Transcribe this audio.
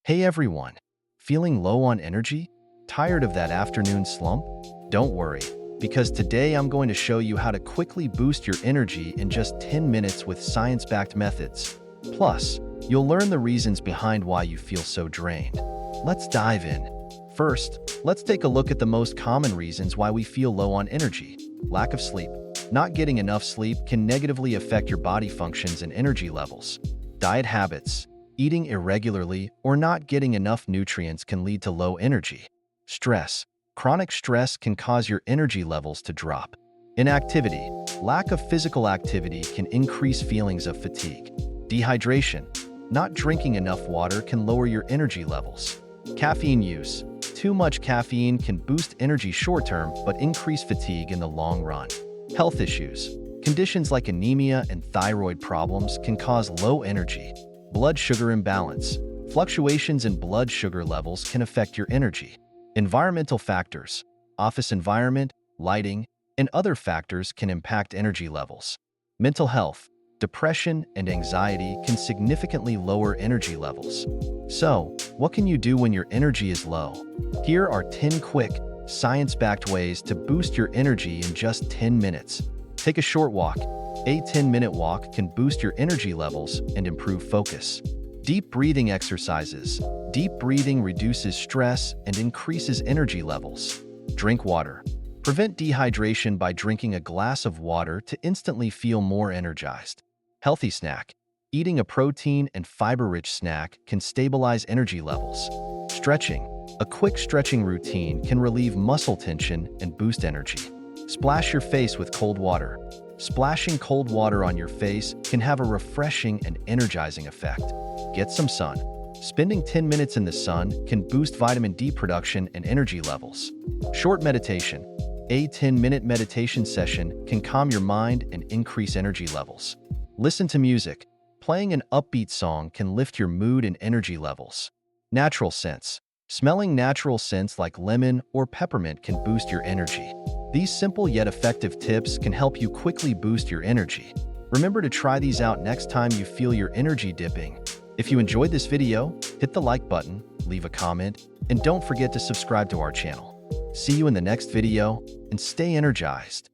Hey everyone, feeling low on energy? Tired of that afternoon slump? Don't worry, because today I'm going to show you how to quickly boost your energy in just 10 minutes with science-backed methods. Plus, you'll learn the reasons behind why you feel so drained. Let's dive in. First, let's take a look at the most common reasons why we feel low on energy. Lack of sleep. Not getting enough sleep can negatively affect your body functions and energy levels. Diet habits. Eating irregularly or not getting enough nutrients can lead to low energy. Stress. Chronic stress can cause your energy levels to drop. Inactivity. Lack of physical activity can increase feelings of fatigue. Dehydration. Not drinking enough water can lower your energy levels. Caffeine use. Too much caffeine can boost energy short-term but increase fatigue in the long run. Health issues. Conditions like anemia and thyroid problems can cause low energy. Blood sugar imbalance. Fluctuations in blood sugar levels can affect your energy. Environmental factors. Office environment, lighting, and other factors can impact energy levels. Mental health. Depression and anxiety can significantly lower energy levels. So, what can you do when your energy is low? Here are 10 quick, science-backed ways to boost your energy in just 10 minutes. Take a short walk. A 10-minute walk can boost your energy levels and improve focus. Deep breathing exercises. Deep breathing reduces stress and increases energy levels. Drink water. Prevent dehydration by drinking a glass of water to instantly feel more energized. Healthy snack. Eating a protein and fiber-rich snack can stabilize energy levels. Stretching. A quick stretching routine can relieve muscle tension and boost energy. Splash your face with cold water. Splashing cold water on your face can have a refreshing and energizing effect. Get some sun. Spending 10 minutes in the sun can boost vitamin D production and energy levels. Short meditation. A 10-minute meditation session can calm your mind and increase energy levels. Listen to music. Playing an upbeat song can lift your mood and energy levels. Natural scents. Smelling natural scents like lemon or peppermint can boost your energy. These simple yet effective tips can help you quickly boost your energy. Remember to try these out next time you feel your energy dipping. If you enjoyed this video, hit the like button, leave a comment, and don't forget to subscribe to our channel. See you in the next video, and stay energized.